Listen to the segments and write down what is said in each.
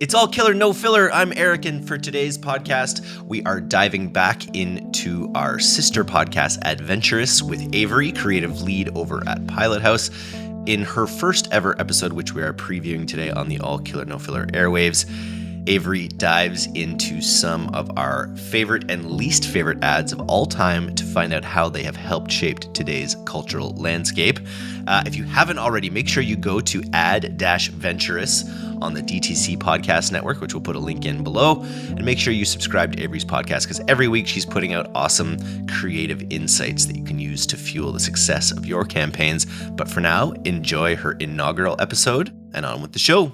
It's all killer, no filler. I'm Eric, and for today's podcast, we are diving back into our sister podcast, Ad-venturous, with Avery, creative lead over at Pilot House. In her first ever episode, which we are previewing today on the all killer, no filler airwaves, Avery dives into some of our favorite and least favorite ads of all time to find out how they have helped shape today's cultural landscape. If you haven't already, make sure you go to Ad-venturous on the DTC Podcast Network, which we'll put a link in below, and make sure you subscribe to Avery's podcast because every week she's putting out awesome creative insights that you can use to fuel the success of your campaigns. But for now, enjoy her inaugural episode and on with the show.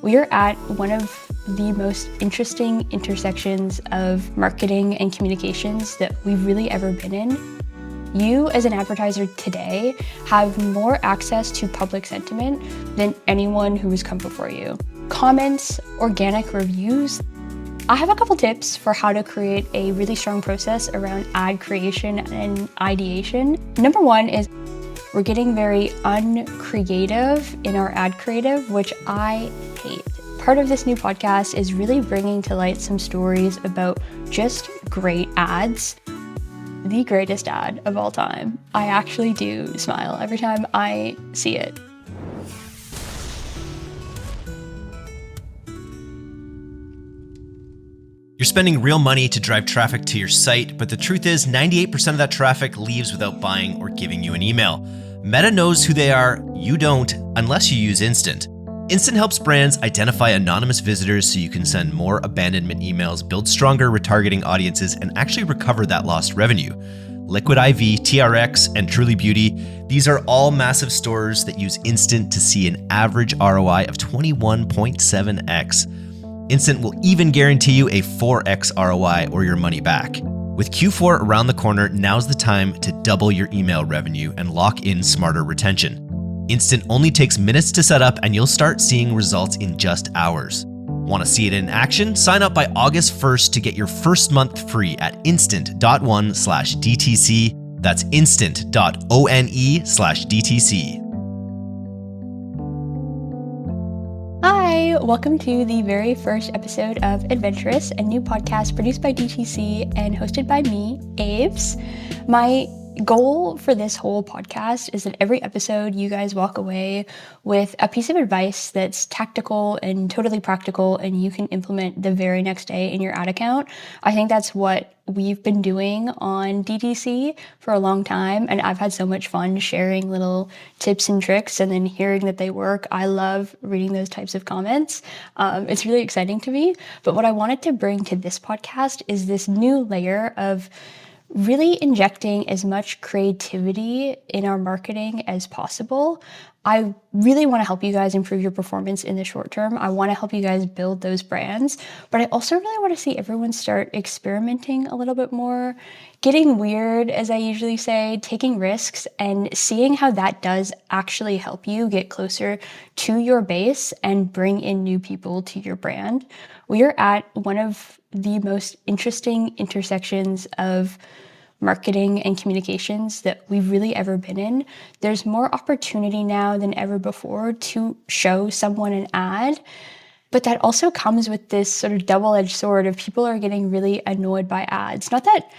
We are at one of the most interesting intersections of marketing and communications that we've really ever been in. You, as an advertiser today, have more access to public sentiment than anyone who has come before you. Comments, organic reviews. I have a couple tips for how to create a really strong process around ad creation and ideation. Number one is we're getting very uncreative in our ad creative, which I hate. Part of this new podcast is really bringing to light some stories about just great ads. The greatest ad of all time. I actually do smile every time I see it. You're spending real money to drive traffic to your site, but the truth is 98% of that traffic leaves without buying or giving you an email. Meta knows who they are, you don't, unless you use Instant. Instant helps brands identify anonymous visitors so you can send more abandonment emails, build stronger retargeting audiences, and actually recover that lost revenue. Liquid IV, TRX, and Truly Beauty, these are all massive stores that use Instant to see an average ROI of 21.7x. Instant will even guarantee you a 4x ROI or your money back. With Q4 around the corner, now's the time to double your email revenue and lock in smarter retention. Instant only takes minutes to set up and you'll start seeing results in just hours. Want to see it in action? Sign up by August 1st to get your first month free at instant.one/DTC. That's instant.one/DTC. Hi, welcome to the very first episode of Adventurous, a new podcast produced by DTC and hosted by me, Aves. My goal for this whole podcast is that every episode you guys walk away with a piece of advice that's tactical and totally practical and you can implement the very next day in your ad account. I think that's what we've been doing on DTC for a long time, and I've had so much fun sharing little tips and tricks and then hearing that they work. I love reading those types of comments. It's really exciting to me. But what I wanted to bring to this podcast is this new layer of really injecting as much creativity in our marketing as possible. I really want to help you guys improve your performance in the short term. I want to help you guys build those brands, but I also really want to see everyone start experimenting a little bit more, getting weird, as I usually say, taking risks, and seeing how that does actually help you get closer to your base and bring in new people to your brand. We are at one of the most interesting intersections of marketing and communications that we've really ever been in. There's more opportunity now than ever before to show someone an ad, but that also comes with this sort of double-edged sword of people are getting really annoyed by ads. Not that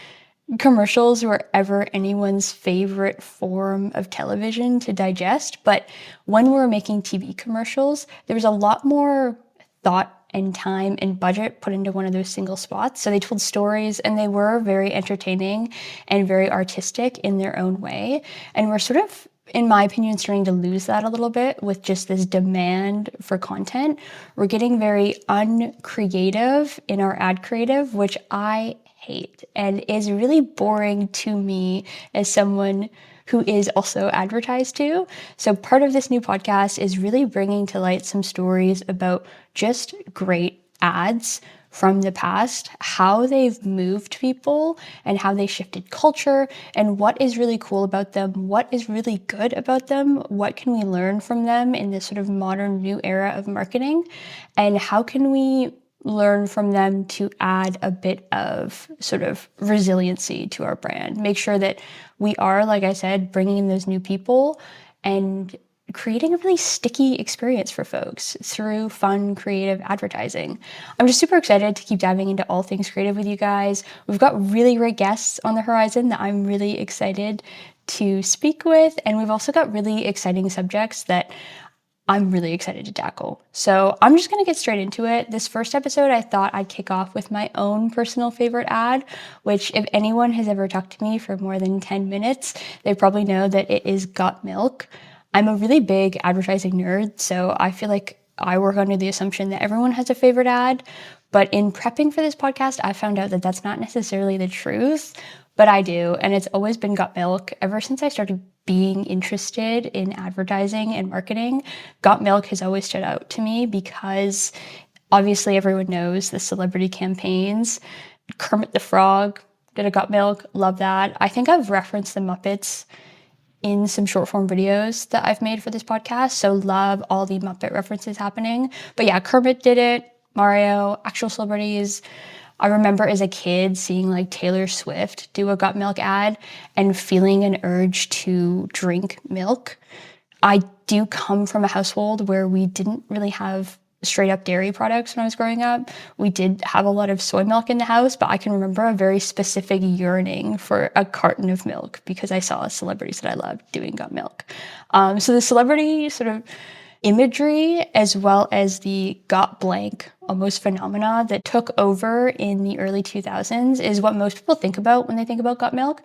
commercials were ever anyone's favorite form of television to digest, but when we were making TV commercials, there was a lot more thought and time and budget put into one of those single spots. So they told stories and they were very entertaining and very artistic in their own way. And we're sort of, in my opinion, starting to lose that a little bit with just this demand for content. We're getting very uncreative in our ad creative, which I hate and is really boring to me as someone who is also advertised to. So part of this new podcast is really bringing to light some stories about just great ads from the past, how they've moved people and how they shifted culture and what is really cool about them, what is really good about them, what can we learn from them in this sort of modern new era of marketing, and how can we learn from them to add a bit of sort of resiliency to our brand. Make sure that we are, like I said, bringing in those new people and creating a really sticky experience for folks through fun, creative advertising. I'm just super excited to keep diving into all things creative with you guys. We've got really great guests on the horizon that I'm really excited to speak with, and we've also got really exciting subjects that I'm really excited to tackle. So I'm just gonna get straight into it. This first episode, I thought I'd kick off with my own personal favorite ad, which if anyone has ever talked to me for more than 10 minutes, they probably know that it is Got Milk. I'm a really big advertising nerd, so I feel like I work under the assumption that everyone has a favorite ad. But in prepping for this podcast, I found out that that's not necessarily the truth, but I do. And it's always been Got Milk ever since I started being interested in advertising and marketing. Got Milk has always stood out to me because obviously everyone knows the celebrity campaigns. Kermit the Frog did a Got Milk, love that. I think I've referenced the Muppets in some short form videos that I've made for this podcast, so love all the Muppet references happening. But yeah, Kermit did it, Mario, actual celebrities. I remember as a kid seeing like Taylor Swift do a Got Milk ad and feeling an urge to drink milk. I do come from a household where we didn't really have straight up dairy products when I was growing up. We did have a lot of soy milk in the house, but I can remember a very specific yearning for a carton of milk because I saw celebrities that I loved doing Got Milk. So the celebrity sort of imagery as well as the got blank almost phenomena that took over in the early 2000s is what most people think about when they think about Got Milk.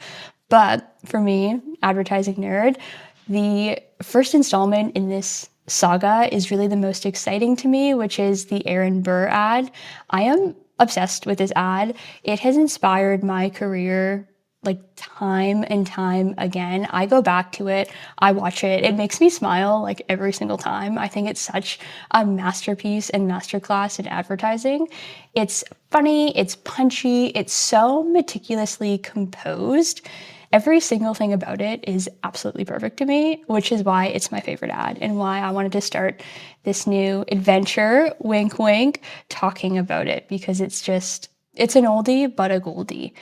But for me, advertising nerd, the first installment in this saga is really the most exciting to me, which is the Aaron Burr ad. I am obsessed with this ad. It has inspired my career like time and time again. I go back to it, I watch it, it makes me smile like every single time. I think it's such a masterpiece and masterclass in advertising. It's funny, it's punchy, it's so meticulously composed. Every single thing about it is absolutely perfect to me, which is why it's my favorite ad and why I wanted to start this new adventure, wink wink, talking about it, because it's an oldie but a goldie.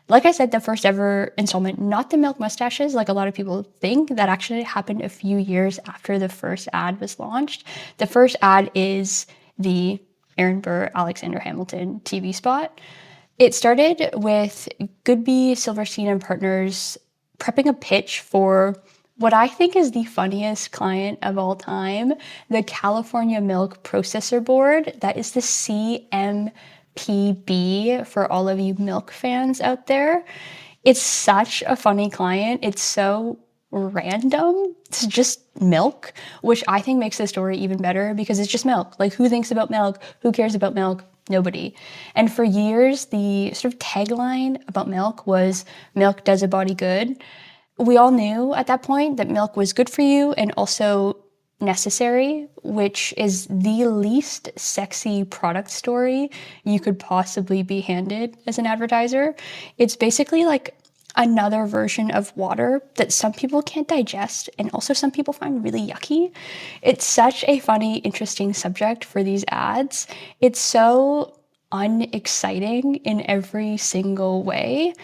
Like I said, the first ever installment, not the milk mustaches like a lot of people think. That actually happened a few years after the first ad was launched. The first ad is the Aaron Burr, Alexander Hamilton TV spot. It started with Goodby, Silverstein and Partners prepping a pitch for what I think is the funniest client of all time, the California Milk Processor Board. That is the CMPB for all of you milk fans out there. It's such a funny client. It's so random. It's just milk, which I think makes the story even better because it's just milk. Like, who thinks about milk? Who cares about milk? Nobody. And for years, the sort of tagline about milk was milk does a body good. We all knew at that point that milk was good for you and also necessary, which is the least sexy product story you could possibly be handed as an advertiser. It's basically like another version of water that some people can't digest and also some people find really yucky. It's such a funny, interesting subject for these ads. It's so unexciting in every single way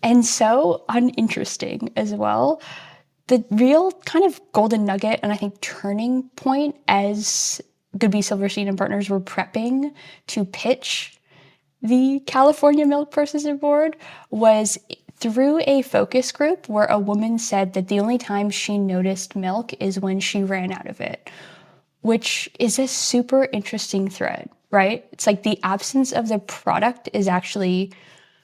and so uninteresting as well. The real kind of golden nugget and I think turning point as Goodby, Silverstein and Partners were prepping to pitch the California Milk Processor Board was through a focus group where a woman said that the only time she noticed milk is when she ran out of it, which is a super interesting thread, right? It's like the absence of the product is actually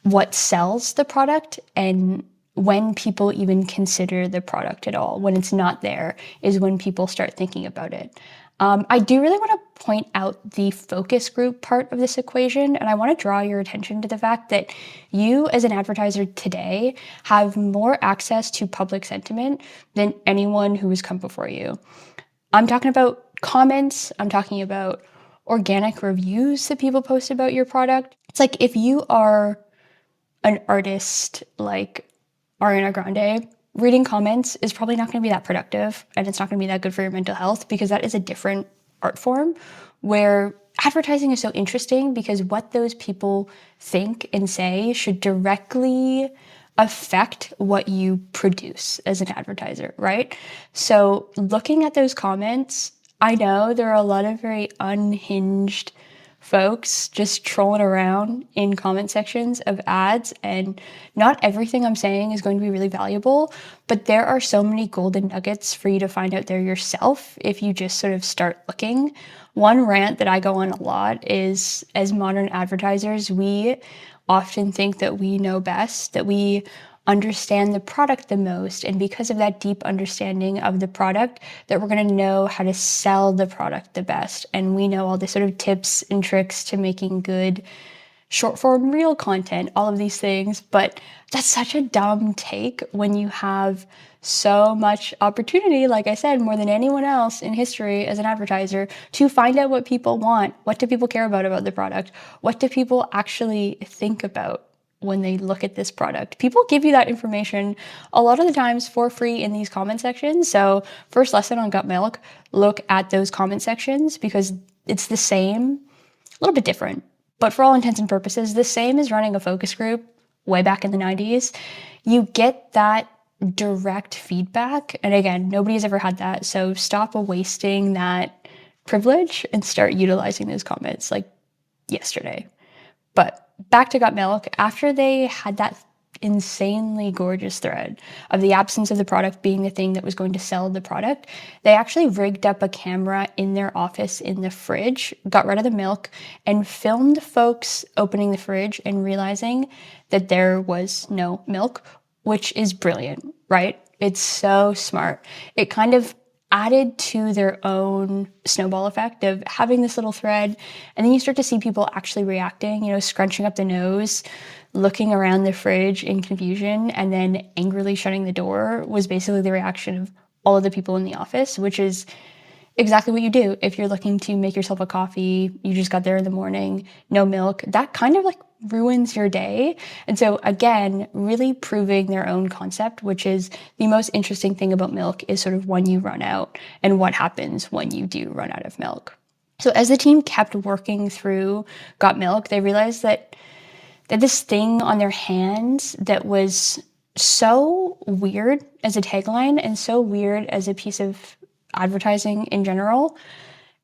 what sells the product, and when people even consider the product at all, when it's not there, is when people start thinking about it. I do really want to point out the focus group part of this equation, and I want to draw your attention to the fact that you as an advertiser today have more access to public sentiment than anyone who has come before you. I'm talking about comments, I'm talking about organic reviews that people post about your product. It's like if you are an artist like Ariana Grande, reading comments is probably not going to be that productive and it's not going to be that good for your mental health because that is a different art form where advertising is so interesting because what those people think and say should directly affect what you produce as an advertiser, right? So looking at those comments, I know there are a lot of very unhinged folks just trolling around in comment sections of ads, and not everything I'm saying is going to be really valuable, but there are so many golden nuggets for you to find out there yourself if you just sort of start looking. One rant that I go on a lot is, as modern advertisers, we often think that we know best, that we understand the product the most, and because of that deep understanding of the product, that we're going to know how to sell the product the best. And we know all the sort of tips and tricks to making good short form reel content, all of these things. But that's such a dumb take when you have so much opportunity, like I said, more than anyone else in history as an advertiser, to find out what people want. What do people care about the product? What do people actually think about when they look at this product? People give you that information a lot of the times for free in these comment sections. So first lesson on Got Milk, look at those comment sections, because it's the same, a little bit different, but for all intents and purposes, the same as running a focus group way back in the 90s. You get that direct feedback. And again, nobody's ever had that. So stop wasting that privilege and start utilizing those comments like yesterday. But back to Got Milk, after they had that insanely gorgeous thread of the absence of the product being the thing that was going to sell the product, they actually rigged up a camera in their office in the fridge, got rid of the milk, and filmed folks opening the fridge and realizing that there was no milk, which is brilliant, right? It's so smart. It kind of added to their own snowball effect of having this little thread, and then you start to see people actually reacting, scrunching up the nose, looking around the fridge in confusion, and then angrily shutting the door was basically the reaction of all of the people in the office, which is exactly what you do if you're looking to make yourself a coffee. You just got there in the morning, no milk. That kind of like ruins your day. And so again, really proving their own concept, which is the most interesting thing about milk is sort of when you run out and what happens when you do run out of milk. So as the team kept working through Got Milk, they realized that this thing on their hands that was so weird as a tagline and so weird as a piece of advertising in general,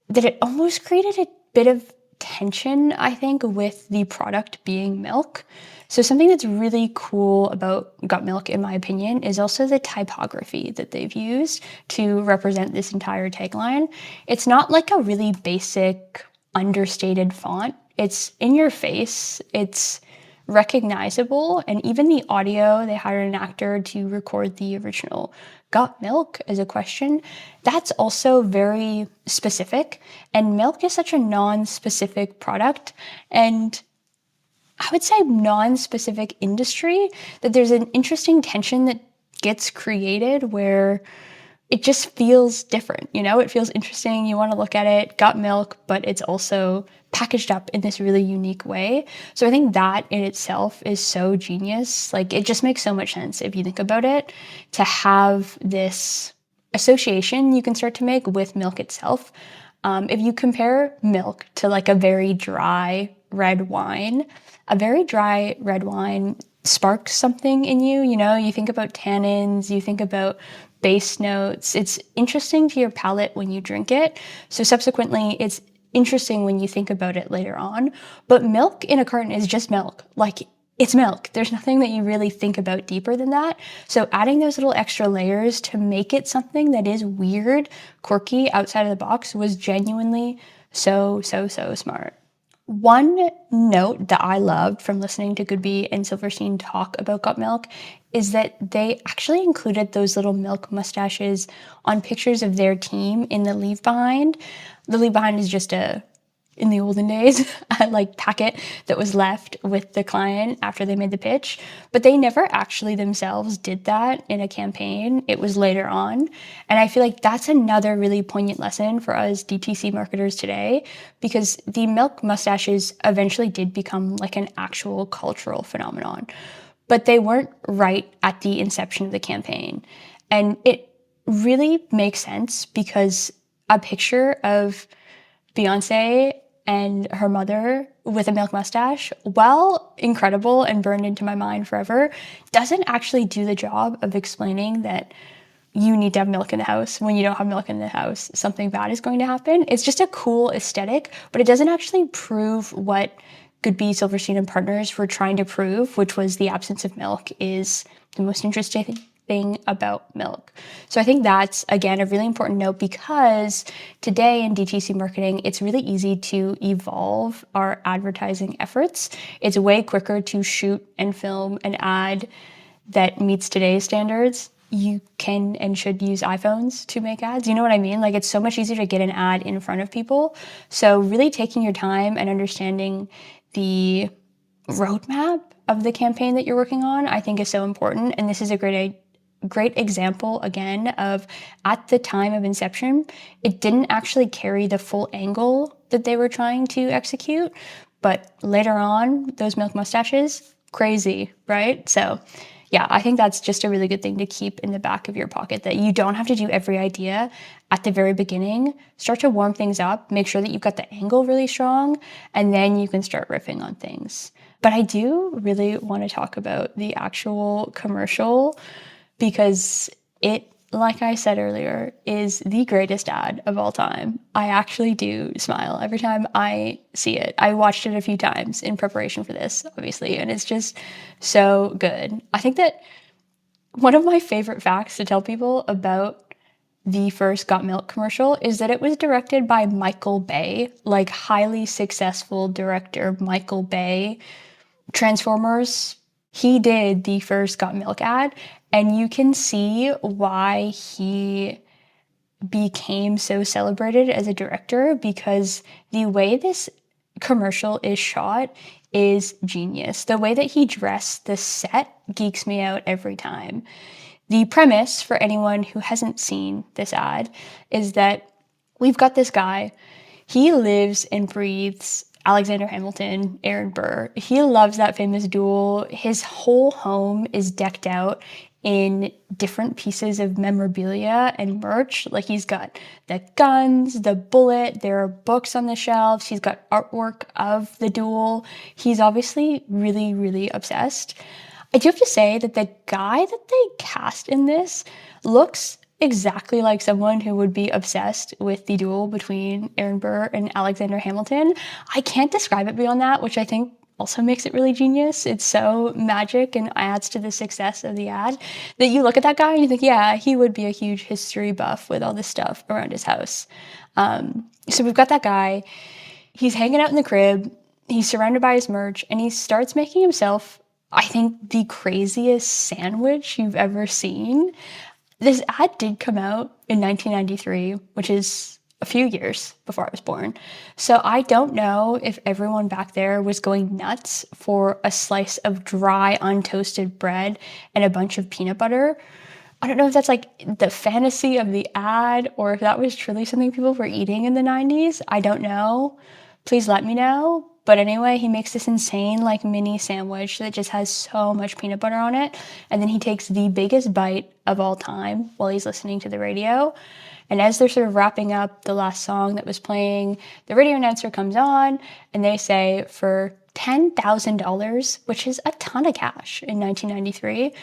that it almost created a bit of tension, I think, with the product being milk. So something that's really cool about Got Milk, in my opinion, is also the typography that they've used to represent this entire tagline. It's not like a really basic, understated font. It's in your face. It's recognizable, and even the audio, they hired an actor to record the original "Got milk" as a question. That's also very specific, and milk is such a non-specific product, and I would say non-specific industry, that there's an interesting tension that gets created where it just feels different, it feels interesting. You want to look at it, Got Milk, but it's also packaged up in this really unique way. So I think that in itself is so genius. Like, it just makes so much sense if you think about it, to have this association you can start to make with milk itself. If you compare milk to like a very dry red wine, a very dry red wine sparks something in you. You think about tannins, you think about base notes. It's interesting to your palate when you drink it. So subsequently, it's interesting when you think about it later on. But milk in a carton is just milk. Like, it's milk. There's nothing that you really think about deeper than that. So adding those little extra layers to make it something that is weird, quirky, outside of the box was genuinely so smart. One note that I loved from listening to Goodby and Silverstein talk about Got Milk is that they actually included those little milk mustaches on pictures of their team in the leave behind. The leave behind is just in the olden days, a packet that was left with the client after they made the pitch, but they never actually themselves did that in a campaign. It was later on. And I feel like that's another really poignant lesson for us DTC marketers today, because the milk mustaches eventually did become like an actual cultural phenomenon, but they weren't right at the inception of the campaign. And it really makes sense, because a picture of Beyonce and her mother with a milk mustache, while incredible and burned into my mind forever, doesn't actually do the job of explaining that you need to have milk in the house. When you don't have milk in the house, something bad is going to happen. It's just a cool aesthetic, but it doesn't actually prove what Goodby, Silverstein, and Partners were trying to prove, which was the absence of milk is the most interesting thing about milk. So I think that's, again, a really important note, because today in DTC marketing, it's really easy to evolve our advertising efforts. It's way quicker to shoot and film an ad that meets today's standards. You can and should use iPhones to make ads. You know what I mean? Like, it's so much easier to get an ad in front of people. So really taking your time and understanding the roadmap of the campaign that you're working on, I think, is so important. And this is a great example, again, of at the time of inception, it didn't actually carry the full angle that they were trying to execute. But later on, those milk mustaches, crazy, right? So yeah, I think that's just a really good thing to keep in the back of your pocket, that you don't have to do every idea at the very beginning. Start to warm things up, make sure that you've got the angle really strong, and then you can start riffing on things. But I do really want to talk about the actual commercial, because it, like I said earlier, is the greatest ad of all time. I actually do smile every time I see it. I watched it a few times in preparation for this, obviously, and it's just so good. I think that one of my favorite facts to tell people about the first Got Milk commercial is that it was directed by Michael Bay, like highly successful director Michael Bay. Transformers, he did the first Got Milk ad, and you can see why he became so celebrated as a director, because the way this commercial is shot is genius. The way that he dressed the set geeks me out every time. The premise, for anyone who hasn't seen this ad, is that we've got this guy. He lives and breathes Alexander Hamilton, Aaron Burr. He loves that famous duel. His whole home is decked out in different pieces of memorabilia and merch. Like, he's got the guns, the bullet, there are books on the shelves, he's got artwork of the duel. He's obviously really, really obsessed. I do have to say that the guy that they cast in this looks exactly like someone who would be obsessed with the duel between Aaron Burr and Alexander Hamilton. I can't describe it beyond that, which I think also makes it really genius. It's so magic and adds to the success of the ad that you look at that guy and you think, yeah, he would be a huge history buff with all this stuff around his house. So we've got that guy. He's hanging out in the crib. He's surrounded by his merch, and he starts making himself, I think, the craziest sandwich you've ever seen. This ad did come out in 1993, which is a few years before I was born. So I don't know if everyone back there was going nuts for a slice of dry, untoasted bread and a bunch of peanut butter. I don't know if that's like the fantasy of the ad or if that was truly something people were eating in the 90s. I don't know. Please let me know. But anyway, he makes this insane like mini sandwich that just has so much peanut butter on it. And then he takes the biggest bite of all time while he's listening to the radio. And as they're sort of wrapping up the last song that was playing, the radio announcer comes on and they say, for $10,000, which is a ton of cash in 1993,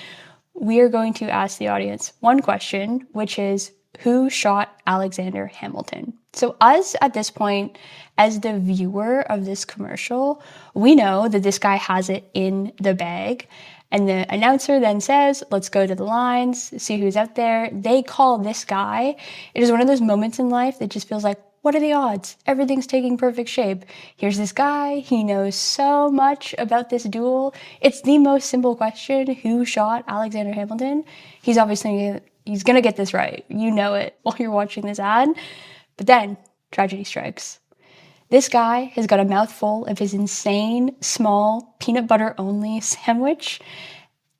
we are going to ask the audience one question, which is, who shot Alexander Hamilton? So us at this point, as the viewer of this commercial, we know that this guy has it in the bag. And the announcer then says, let's go to the lines, see who's out there. They call this guy. It is one of those moments in life that just feels like, what are the odds? Everything's taking perfect shape. Here's this guy. He knows so much about this duel. It's the most simple question. Who shot Alexander Hamilton? He's going to get this right. You know it while you're watching this ad. But then tragedy strikes. This guy has got a mouthful of his insane, small, peanut butter only sandwich,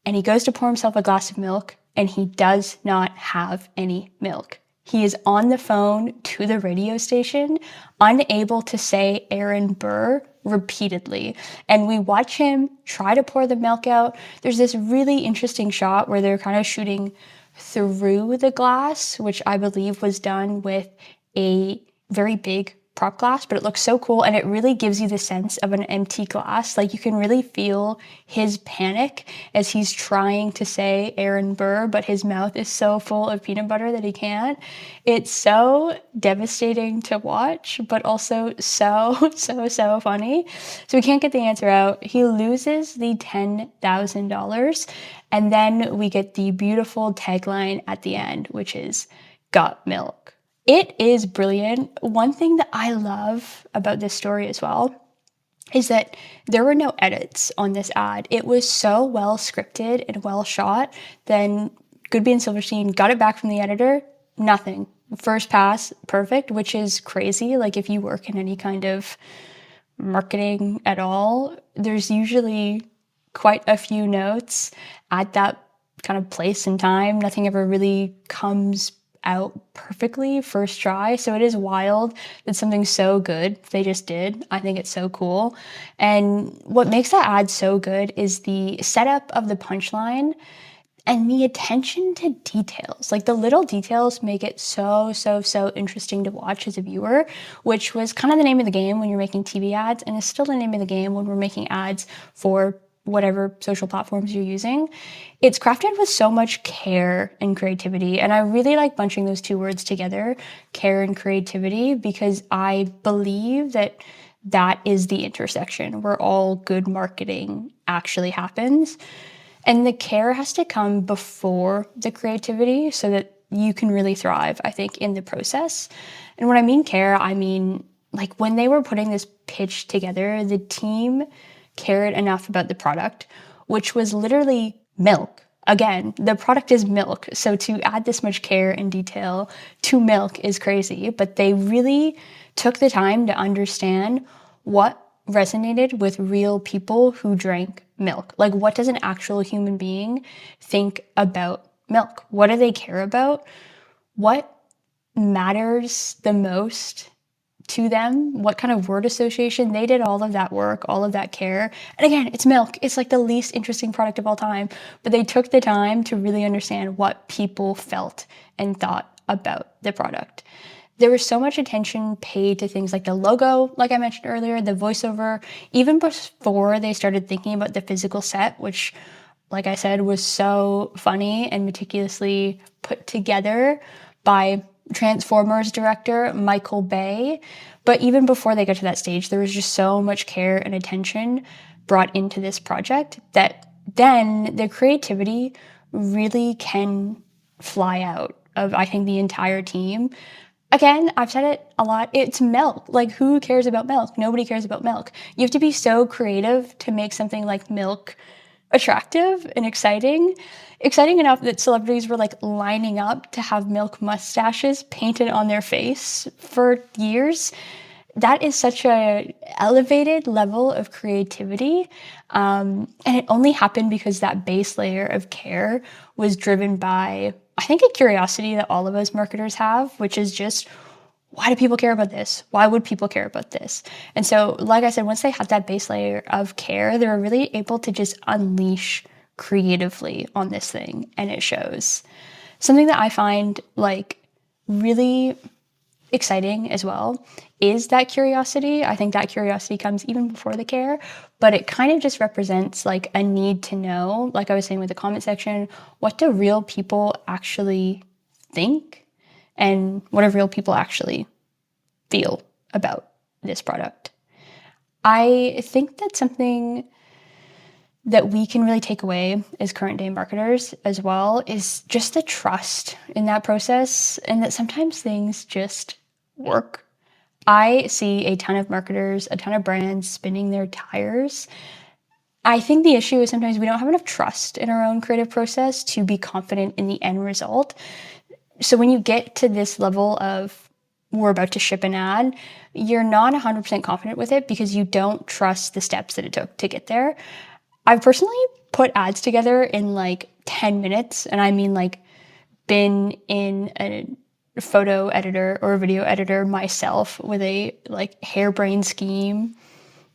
and he goes to pour himself a glass of milk, and he does not have any milk. He is on the phone to the radio station, unable to say Aaron Burr repeatedly. And we watch him try to pour the milk out. There's this really interesting shot where they're kind of shooting through the glass, which I believe was done with a very big prop glass, but it looks so cool, and it really gives you the sense of an empty glass. Like, you can really feel his panic as he's trying to say Aaron Burr, but his mouth is so full of peanut butter that he can't. It's so devastating to watch, but also so funny. So we can't get the answer out. He loses the $10,000, and then we get the beautiful tagline at the end, which is "Got Milk." It is brilliant. One thing that I love about this story as well is that there were no edits on this ad. It was so well scripted and well shot. Then Goodby and Silverstein got it back from the editor, nothing. First pass, perfect, which is crazy. Like, if you work in any kind of marketing at all, there's usually quite a few notes at that kind of place and time. Nothing ever really comes out perfectly first try. So it is wild that something so good they just did. I think it's so cool. And what makes that ad so good is the setup of the punchline and the attention to details. Like, the little details make it so interesting to watch as a viewer, which was kind of the name of the game when you're making TV ads, and is still the name of the game when we're making ads for whatever social platforms you're using. It's crafted with so much care and creativity, and I really like bunching those two words together, care and creativity, because I believe that that is the intersection where all good marketing actually happens. And the care has to come before the creativity so that you can really thrive, I think, in the process. And when I mean care, I mean, like, when they were putting this pitch together, the team cared enough about the product, which was literally milk. Again, the product is milk. So to add this much care and detail to milk is crazy. But they really took the time to understand what resonated with real people who drank milk. Like, what does an actual human being think about milk? What do they care about? What matters the most to them? What kind of word association? They did all of that work, all of that care. And again, it's milk. It's like the least interesting product of all time. But they took the time to really understand what people felt and thought about the product. There was so much attention paid to things like the logo, like I mentioned earlier, the voiceover, even before they started thinking about the physical set, which, like I said, was so funny and meticulously put together by Transformers director Michael Bay. But even before they got to that stage, there was just so much care and attention brought into this project that then the creativity really can fly out of, I think, the entire team. Again, I've said it a lot, it's milk. Like, who cares about milk? Nobody cares about milk. You have to be so creative to make something like milk attractive and exciting enough that celebrities were like lining up to have milk mustaches painted on their face for years. That is such a elevated level of creativity. And it only happened because that base layer of care was driven by, I think, a curiosity that all of us marketers have, which is just, why do people care about this? Why would people care about this? And so, like I said, once they had that base layer of care, they were really able to just unleash creatively on this thing, and it shows. Something that I find like really exciting as well is that curiosity. I think that curiosity comes even before the care, but it kind of just represents like a need to know, like I was saying with the comment section, what do real people actually think and what do real people actually feel about this product. I think that's something that we can really take away as current day marketers as well, is just the trust in that process, and that sometimes things just work. I see a ton of marketers, a ton of brands spinning their tires. I think the issue is sometimes we don't have enough trust in our own creative process to be confident in the end result. So when you get to this level of, we're about to ship an ad, you're not 100% confident with it because you don't trust the steps that it took to get there. I've personally put ads together in like 10 minutes, and I mean like been in a photo editor or a video editor myself with a like harebrained scheme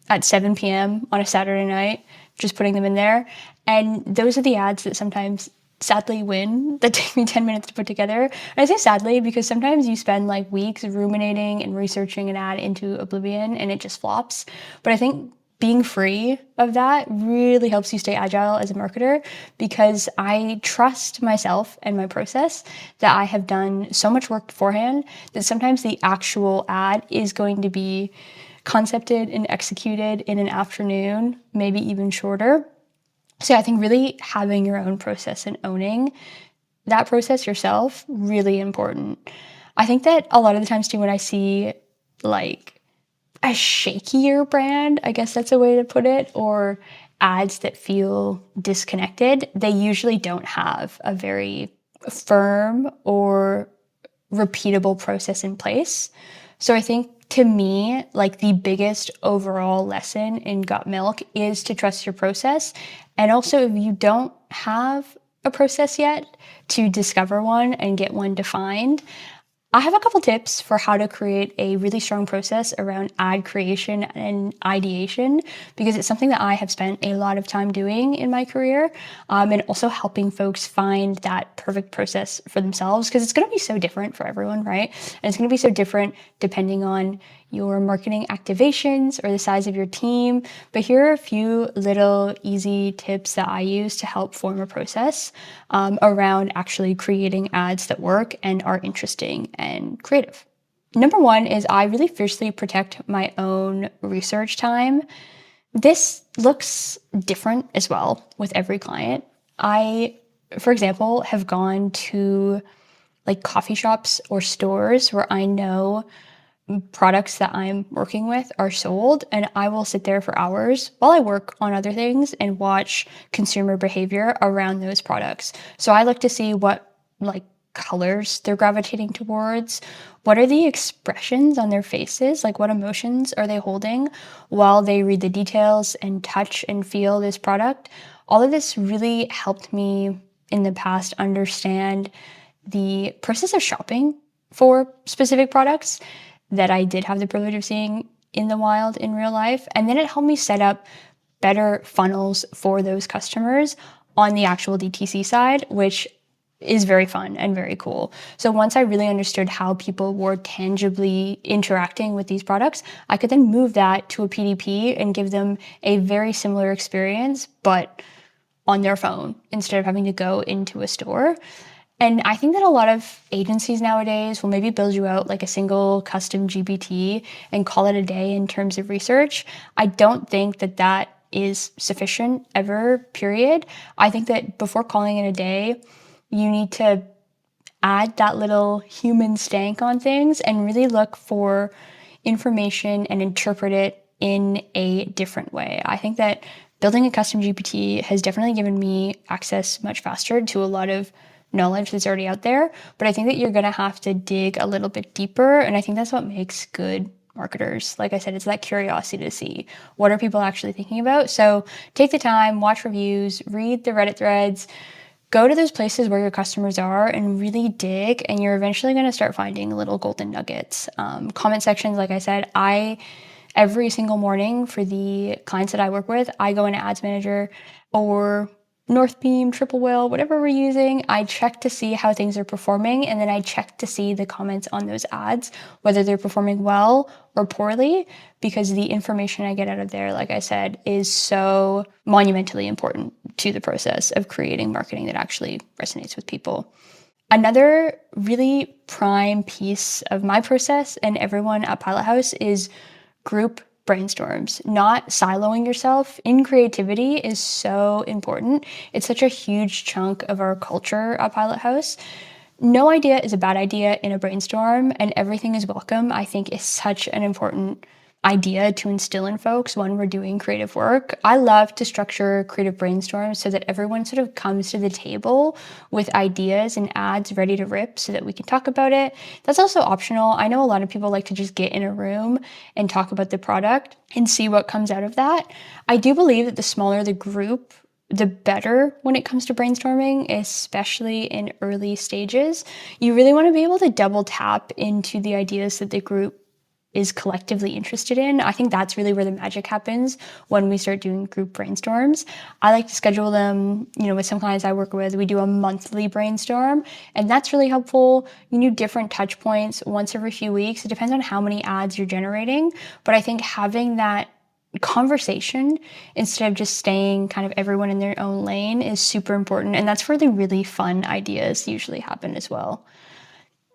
at 7 p.m. on a Saturday night, just putting them in there. And those are the ads that sometimes sadly win that take me 10 minutes to put together. And I say sadly because sometimes you spend like weeks ruminating and researching an ad into oblivion and it just flops. But I think being free of that really helps you stay agile as a marketer, because I trust myself and my process that I have done so much work beforehand that sometimes the actual ad is going to be concepted and executed in an afternoon, maybe even shorter. So I think really having your own process and owning that process yourself, really important. I think that a lot of the times too, when I see like a shakier brand, I guess that's a way to put it, or ads that feel disconnected, they usually don't have a very firm or repeatable process in place. So I think to me, like the biggest overall lesson in Got Milk is to trust your process. And also, if you don't have a process yet, to discover one and get one defined. I have a couple tips for how to create a really strong process around ad creation and ideation, because it's something that I have spent a lot of time doing in my career, and also helping folks find that perfect process for themselves, because it's going to be so different for everyone, right? And it's going to be so different depending on your marketing activations or the size of your team. But here are a few little easy tips that I use to help form a process around actually creating ads that work and are interesting and creative. Number one is I really fiercely protect my own research time. This looks different as well with every client. I, for example, have gone to like coffee shops or stores where I know products that I'm working with are sold, and I will sit there for hours while I work on other things and watch consumer behavior around those products. So I look to see what like colors they're gravitating towards, what are the expressions on their faces, like what emotions are they holding while they read the details and touch and feel this product. All of this really helped me in the past understand the process of shopping for specific products that I did have the privilege of seeing in the wild in real life. And then it helped me set up better funnels for those customers on the actual DTC side, which is very fun and very cool. So once I really understood how people were tangibly interacting with these products, I could then move that to a PDP and give them a very similar experience, but on their phone instead of having to go into a store. And I think that a lot of agencies nowadays will maybe build you out like a single custom GPT and call it a day in terms of research. I don't think that that is sufficient ever, period. I think that before calling it a day, you need to add that little human stank on things and really look for information and interpret it in a different way. I think that building a custom GPT has definitely given me access much faster to a lot of knowledge that's already out there, but I think that you're going to have to dig a little bit deeper, and I think that's what makes good marketers. Like I said, it's that curiosity to see what are people actually thinking about. So take the time, watch reviews, read the Reddit threads, go to those places where your customers are and really dig, and you're eventually going to start finding little golden nuggets. Comment sections, like I said, every single morning for the clients that I work with, I go into Ads Manager or Northbeam, Triple Whale, whatever we're using, I check to see how things are performing, and then I check to see the comments on those ads, whether they're performing well or poorly, because the information I get out of there, like I said, is so monumentally important to the process of creating marketing that actually resonates with people. Another really prime piece of my process and everyone at Pilot House is group brainstorms. Not siloing yourself in creativity is so important. It's such a huge chunk of our culture at Pilot House. No idea is a bad idea in a brainstorm, and everything is welcome, I think, is such an important idea to instill in folks when we're doing creative work. I love to structure creative brainstorms so that everyone sort of comes to the table with ideas and ads ready to rip so that we can talk about it. That's also optional. I know a lot of people like to just get in a room and talk about the product and see what comes out of that. I do believe that the smaller the group, the better when it comes to brainstorming, especially in early stages. You really want to be able to double tap into the ideas that the group is collectively interested in. I think that's really where the magic happens when we start doing group brainstorms. I like to schedule them, with some clients I work with, we do a monthly brainstorm, and that's really helpful. You do different touch points once every few weeks. It depends on how many ads you're generating, but I think having that conversation instead of just staying kind of everyone in their own lane is super important, and that's where the really fun ideas usually happen as well.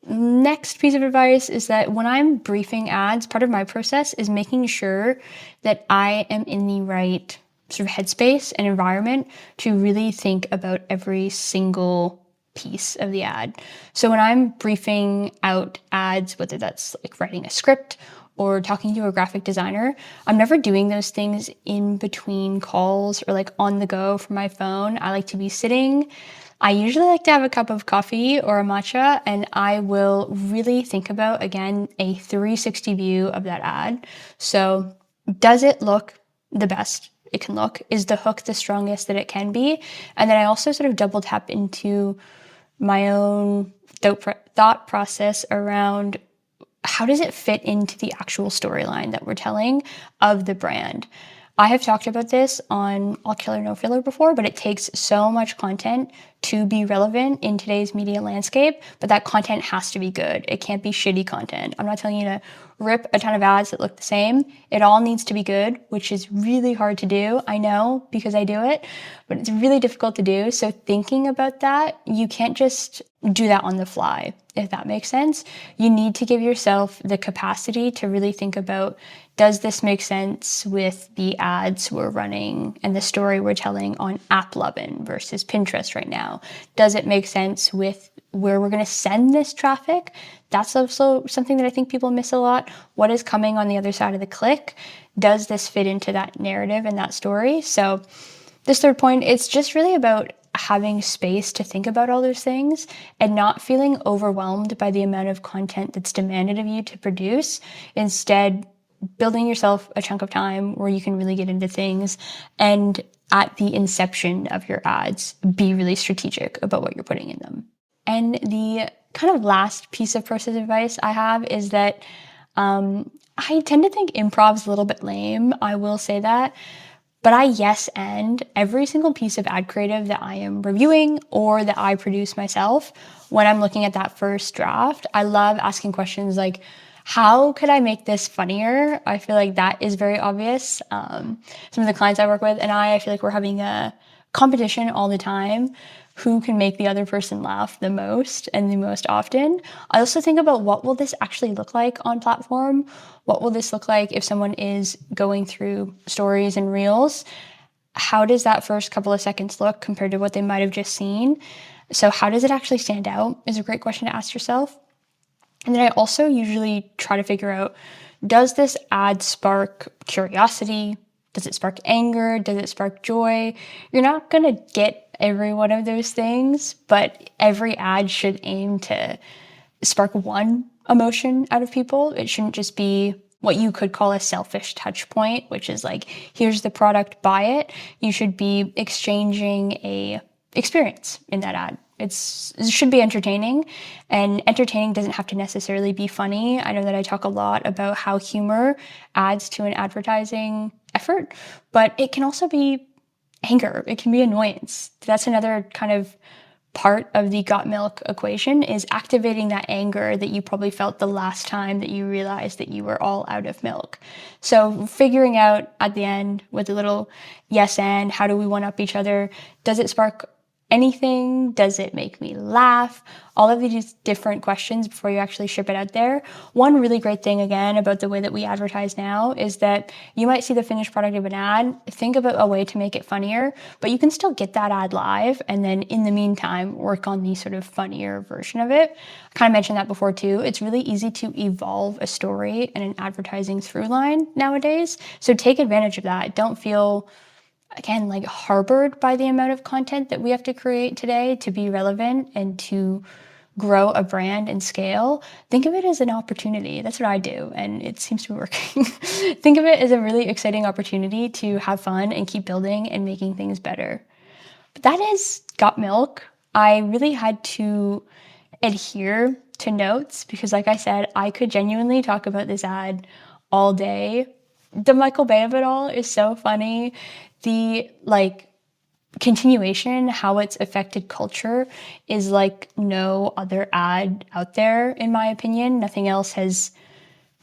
Next piece of advice is that when I'm briefing ads, part of my process is making sure that I am in the right sort of headspace and environment to really think about every single piece of the ad. So when I'm briefing out ads, whether that's like writing a script or talking to a graphic designer, I'm never doing those things in between calls or like on the go from my phone. I like to be sitting. I usually like to have a cup of coffee or a matcha, and I will really think about, again, a 360 view of that ad. So does it look the best it can look? Is the hook the strongest that it can be? And then I also sort of double tap into my own thought process around how does it fit into the actual storyline that we're telling of the brand. I have talked about this on All Killer No Filler before, but it takes so much content to be relevant in today's media landscape, but that content has to be good. It can't be shitty content. I'm not telling you to rip a ton of ads that look the same. It all needs to be good, which is really hard to do. I know because I do it, but it's really difficult to do. So thinking about that, you can't just do that on the fly, if that makes sense. You need to give yourself the capacity to really think about, does this make sense with the ads we're running and the story we're telling on AppLovin versus Pinterest right now? Does it make sense with where we're going to send this traffic? That's also something that I think people miss a lot. What is coming on the other side of the click? Does this fit into that narrative and that story? So this third point, it's just really about having space to think about all those things and not feeling overwhelmed by the amount of content that's demanded of you to produce. Instead, building yourself a chunk of time where you can really get into things, and at the inception of your ads, be really strategic about what you're putting in them. And the kind of last piece of process advice I have is that I tend to think improv's a little bit lame. I will say that. But I yes and every single piece of ad creative that I am reviewing or that I produce myself. When I'm looking at that first draft, I love asking questions like, how could I make this funnier? I feel like that is very obvious. Some of the clients I work with and I feel like we're having a competition all the time. Who can make the other person laugh the most and the most often? I also think about, what will this actually look like on platform? What will this look like if someone is going through stories and reels? How does that first couple of seconds look compared to what they might have just seen? So how does it actually stand out is a great question to ask yourself. And then I also usually try to figure out, does this ad spark curiosity? Does it spark anger? Does it spark joy? You're not going to get every one of those things, but every ad should aim to spark one emotion out of people. It shouldn't just be what you could call a selfish touch point, which is like, here's the product, buy it. You should be exchanging a experience in that ad. It should be entertaining, and entertaining doesn't have to necessarily be funny. I know that I talk a lot about how humor adds to an advertising effort, but it can also be anger. It can be annoyance. That's another kind of part of the got milk equation, is activating that anger that you probably felt the last time that you realized that you were all out of milk. So figuring out at the end with a little yes and, how do we one up each other? Does it spark anything? Does it make me laugh? All of these different questions before you actually ship it out there. One really great thing, again, about the way that we advertise now is that you might see the finished product of an ad, think about a way to make it funnier, but you can still get that ad live, and then in the meantime, work on the sort of funnier version of it. I kind of mentioned that before too. It's really easy to evolve a story and an advertising through line nowadays. So take advantage of that. Don't feel, again, like harbored by the amount of content that we have to create today to be relevant and to grow a brand and scale. Think of it as an opportunity. That's what I do, and it seems to be working. Think of it as a really exciting opportunity to have fun and keep building and making things better. But that is Got Milk. I really had to adhere to notes because, like I said, I could genuinely talk about this ad all day. The Michael Bay of it all is so funny. The continuation, how it's affected culture is like no other ad out there, in my opinion. Nothing else has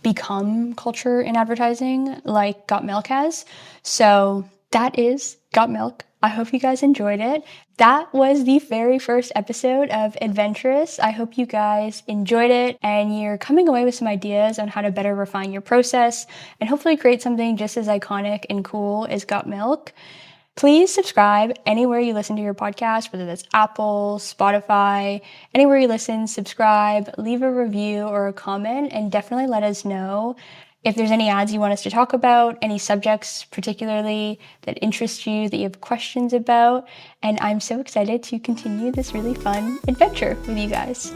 become culture in advertising like Got Milk has. So that is Got Milk. I hope you guys enjoyed it. That was the very first episode of Adventurous. I hope you guys enjoyed it and you're coming away with some ideas on how to better refine your process and hopefully create something just as iconic and cool as Got Milk. Please subscribe anywhere you listen to your podcast, whether that's Apple, Spotify, anywhere you listen, subscribe, leave a review or a comment, and definitely let us know if there's any ads you want us to talk about, any subjects particularly that interest you, that you have questions about. And I'm so excited to continue this really fun adventure with you guys.